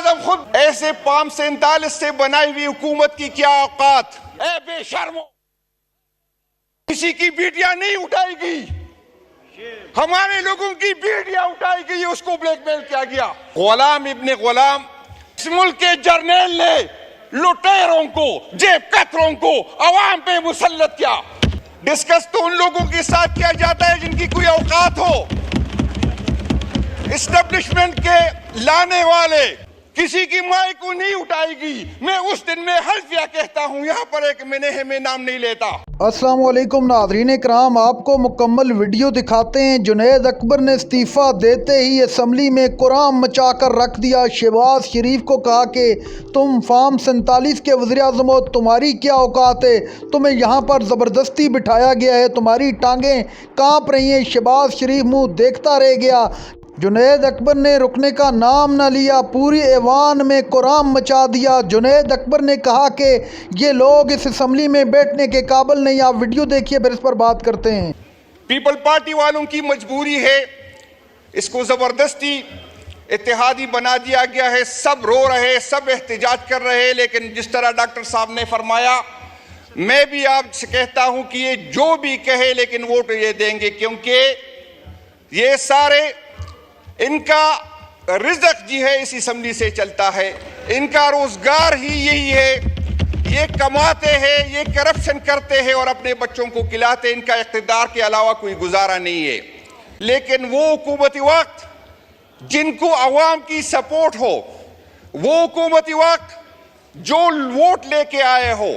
वज़ीर-ए-आज़म खुद ऐसे पाम 47 से बनाई हुई हुकूमत की क्या औकात। ए बेशर्मो, किसी की बेटियां नहीं उठाएगी, हमारे लोगों की बेटियां उठाई गई, उसको ब्लैकमेल किया गया। गुलाम इब्ने गुलाम, इस मुल्क के जर्नैल ने लुटेरों को, जेब कतरों को अवाम पे मुसल्लत किया। डिस्कस तो उन लोगों के साथ किया जाता है जिनकी कोई औकात हो। एस्टेब्लिशमेंट के लाने वाले किसी की माई को नहीं उठाएगी। मैं उस दिन में हल्फिया कहता हूँ, यहाँ पर एक में नाम नहीं लेता। अस्सलाम वालेकुम नाज़रीन इकराम, आपको मुकम्मल वीडियो दिखाते हैं। जुनैद अकबर ने इस्तीफ़ा देते ही असम्बली में कुरान मचा कर रख दिया। शहबाज शरीफ को कहा कि तुम फार्म 47 के वज़ीर-ए-आज़म हो, तुम्हारी क्या औकात है, तुम्हें यहाँ पर ज़बरदस्ती बिठाया गया है, तुम्हारी टांगें काँप रही हैं। शहबाज शरीफ मुँह देखता रह गया। जुनैद अकबर ने रुकने का नाम न लिया, पूरी ऐवान में कुरान मचा दिया। जुनैद अकबर ने कहा कि ये लोग इस असम्बली में बैठने के काबिल नहीं। आप वीडियो देखिए, फिर इस पर बात करते हैं। पीपल पार्टी वालों की मजबूरी है, इसको ज़बरदस्ती इत्तेहादी बना दिया गया है। सब रो रहे, सब एहतजाज कर रहे, लेकिन जिस तरह डॉक्टर साहब ने फरमाया, मैं भी आपसे कहता हूं कि ये जो भी कहे लेकिन वोट ये देंगे, क्योंकि ये सारे इनका रिज़्क़ जी है इस असम्बली से चलता है, इनका रोजगार ही यही है। ये कमाते हैं, ये करप्शन करते हैं और अपने बच्चों को खिलाते। इनका इक़्तिदार के अलावा कोई गुजारा नहीं है। लेकिन वो हुकूमती वक्त जिनको अवाम की सपोर्ट हो, वो हुकूमती वक्त जो वोट लेके आए हो,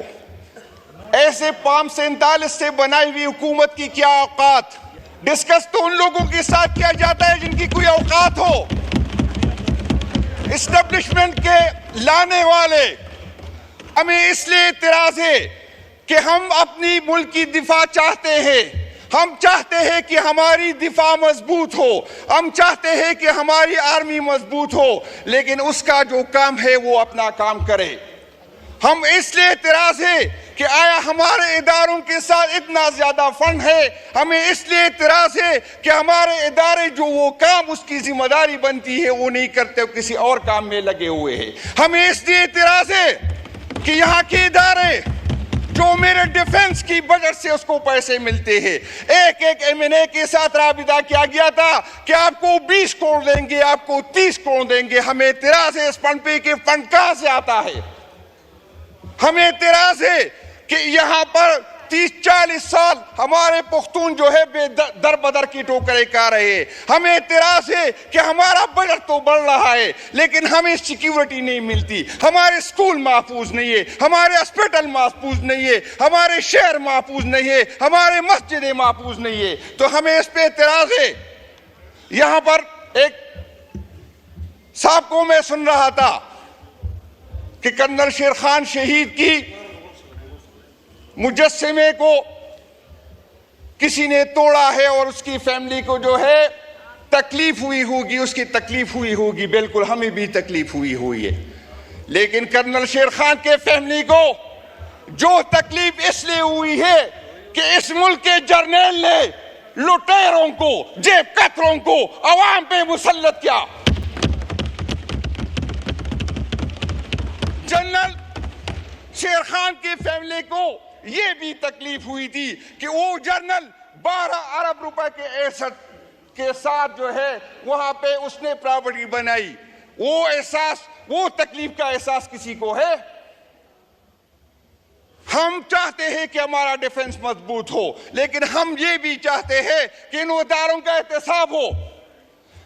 ऐसे पाम 47 से बनाई हुई हुकूमत की क्या औकात। डिस्कस तो उन लोगों के साथ किया जाता है जिनकी कोई औकात हो। एस्टेब्लिशमेंट के लाने वाले, हमें इसलिए इतराज है कि हम अपनी मुल्क की दिफा चाहते हैं। हम चाहते हैं कि हमारी दिफा मजबूत हो, हम चाहते हैं कि हमारी आर्मी मजबूत हो, लेकिन उसका जो काम है वो अपना काम करे। हम इसलिए इतराज है कि आया हमारे इदारों के साथ इतना ज्यादा फंड है। हमें इसलिए इतराज है कि हमारे इदारे जो वो काम उसकी जिम्मेदारी बनती है वो नहीं करते, किसी और काम में लगे हुए हैं। हमें इसलिए इतराज है कि यहाँ के इदारे जो मेरे डिफेंस की बजट से उसको पैसे मिलते हैं, एक एमएनए के साथ राबिता किया गया था कि आपको 20 करोड़ देंगे, आपको 30 करोड़ देंगे। हमें इतराज है इस फंड पे कि फंड कहां से आता है। हमें इतराज है कि यहाँ पर 30-40 साल हमारे पुख्तून जो है दर बदर की टोकरे खा रहे हैं। हमें इतराज है कि हमारा बजट तो बढ़ रहा है लेकिन हमें सिक्योरिटी नहीं मिलती, हमारे स्कूल महफूज नहीं है, हमारे हॉस्पिटल महफूज नहीं है, हमारे शहर महफूज नहीं है, हमारे मस्जिदें महफूज नहीं है। तो हमें इस पे इतराज है। यहाँ पर एक साहब को मैं सुन रहा था कि कर्नल शेर खान शहीद की मुजस्समे को किसी ने तोड़ा है और उसकी फैमिली को जो है तकलीफ हुई होगी, उसकी तकलीफ हुई होगी। बिल्कुल हमें भी तकलीफ हुई है, लेकिन कर्नल शेर खान के फैमिली को जो तकलीफ इसलिए हुई है कि इस मुल्क के जर्नैल ने लुटेरों को, जेब कतरों को अवाम पे मुसल्लत किया। जनरल शेर खान की फैमिली को ये भी तकलीफ हुई थी कि वो जनरल 12 अरब रुपए के एसेट के साथ जो है वहां पे उसने प्रॉपर्टी बनाई। वो एहसास, वो तकलीफ का एहसास किसी को है? हम चाहते हैं कि हमारा डिफेंस मजबूत हो, लेकिन हम ये भी चाहते हैं कि इन इदारों का एहतसाब हो।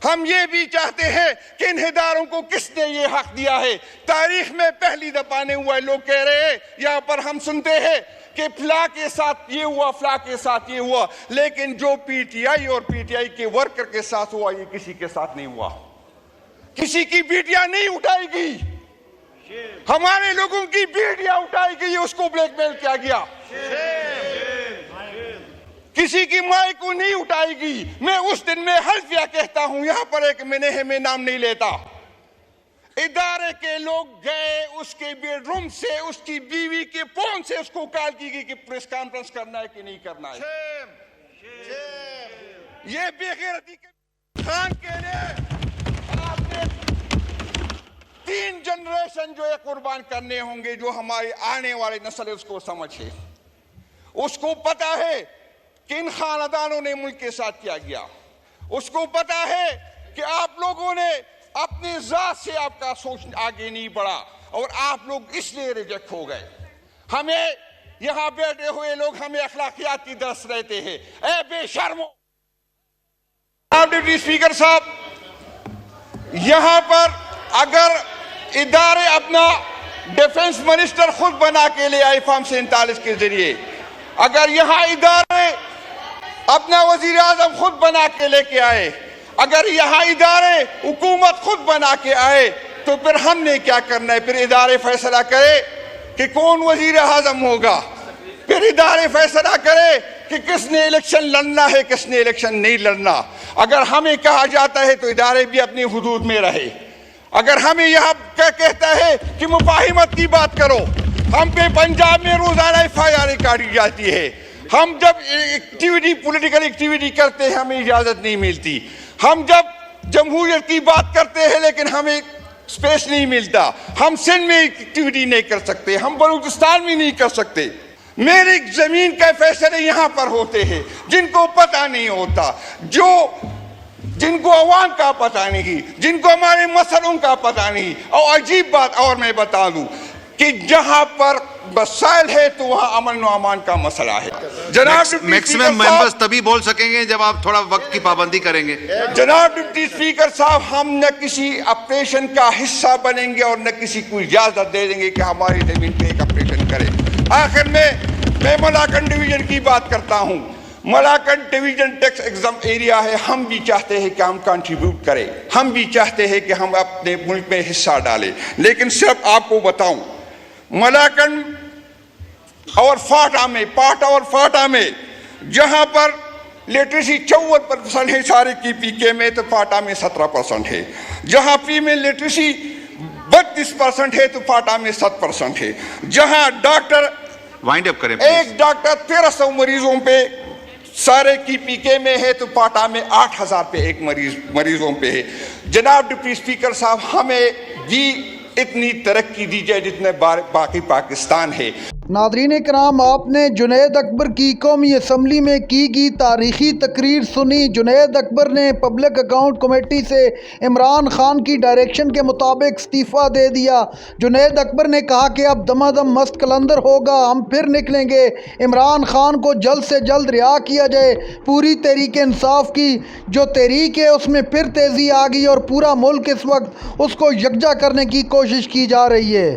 हम ये भी चाहते हैं कि इन इदारों को किसने ये हक दिया है। तारीख में पहली दफा नहीं हुआ। लोग कह रहे हैं, यहाँ पर हम सुनते हैं कि फला के साथ ये हुआ, फला के साथ ये हुआ, लेकिन जो पीटीआई और पीटीआई के वर्कर के साथ हुआ ये किसी के साथ नहीं हुआ। किसी की बेटियां नहीं उठाएगी, हमारे लोगों की बेटियां उठाई गई, उसको ब्लैकमेल किया गया। किसी की माई को नहीं उठाएगी। मैं उस दिन में हल्फिया कहता हूं, यहां पर एक में नाम नहीं लेता। इदारे के लोग गए, उसके बेडरूम से, उसकी बीवी के फोन से उसको कॉल की गई कि प्रेस कॉन्फ्रेंस करना है कि नहीं करना है। ये बेगैरती के खान के लिए आपने 3 जनरेशन जो है कुर्बान करने होंगे, जो हमारी आने वाली नस्ल है उसको समझे, उसको पता है कि इन खानदानों ने मुल्क के साथ क्या किया, उसको पता है कि आप लोगों ने अपनी जात से आपका सोच आगे नहीं बढ़ा और आप लोग इसलिए रिजेक्ट हो गए। हमें यहां बैठे हुए लोग हमें अखलाकियात की दर्स रहते हैं। ए बेशर्मो, डिप्टी स्पीकर साहब, यहां पर अगर इदारे अपना डिफेंस मिनिस्टर खुद बना के ले आए फॉर्म 47 के जरिए, अगर यहां इदारे अपना वजीर आजम खुद बना के लेके आए, अगर यहां इदारे हुकूमत खुद बना के आए, तो फिर हमने क्या करना है? फिर इदारे फैसला करे कि कौन वजीर आजम होगा, फिर इदारे फैसला करे कि किसने इलेक्शन लड़ना है, किसने इलेक्शन नहीं लड़ना। अगर हमें कहा जाता है तो इदारे भी अपनी हुदूद में रहे। अगर हमें यहाँ क्या कहता है कि मुफाहिमत की बात करो, हम पे पंजाब में रोजाना FIR काटी जाती है। हम जब एक्टिविटी, पॉलिटिकल एक्टिविटी करते हैं हमें इजाजत नहीं मिलती। हम जब जमहूरियत की बात करते हैं लेकिन हमें स्पेस नहीं मिलता। हम सिंध में एक्टिविटी नहीं कर सकते, हम बलूचिस्तान में नहीं कर सकते। मेरी जमीन के फैसले यहाँ पर होते हैं जिनको पता नहीं होता, जिनको अवाम का पता नहीं, जिनको हमारे मसलों का पता नहीं। और अजीब बात और मैं बता दूं कि जहां पर वसाइल है तो वहां अमन व अमान का मसला है। जनाब मैक्सिमम मेंबर्स तभी बोल सकेंगे जब आप थोड़ा वक्त की पाबंदी करेंगे। जनाब डिप्टी स्पीकर साहब, हम न किसी ऑपरेशन का हिस्सा बनेंगे और न किसी को इजाजत दे देंगे कि हमारी जमीन पे एक ऑपरेशन करे। आखिर में मैं मलाकन डिवीजन की बात करता हूं। मलाकन डिवीजन टैक्स एग्जाम एरिया है। हम भी चाहते हैं कि हम कंट्रीब्यूट करें, हम भी चाहते हैं कि हम अपने मुल्क में हिस्सा डालें। लेकिन सिर्फ आपको बताऊं, मलाकन और फाटा में, पाटा और फाटा में जहां पर लिटरेसी 54% है सारे की PK में, तो फाटा में 17% है। जहां फीमेल लिटरेसी 32% है तो फाटा में 7% है। जहां डॉक्टर वाइंड अप करें, एक डॉक्टर 1300 मरीजों पे सारे की PK में है तो पाटा में 8000 पे एक मरीजों पे है। जनाब डिप्टी स्पीकर साहब, हमें भी इतनी तरक्की दी जाए जितने बाकी पाकिस्तान है। नादरीन कराम, आपने जुनैद अकबर की कौमी असम्बली में की गई तारीखी तकरीर सुनी। जुनैद अकबर ने पब्लिक अकाउंट कमेटी से इमरान खान की डायरेक्शन के मुताबिक इस्तीफ़ा दे दिया। जुनैद अकबर ने कहा कि अब दमादम मस्त कलंदर होगा, हम फिर निकलेंगे। इमरान खान को जल्द से जल्द रिहा किया जाए। पूरी तहरीक इंसाफ की जो तहरीक है उसमें फिर तेज़ी आ गई और पूरा मुल्क इस वक्त उसको यकजा करने की कोशिश की जा रही है।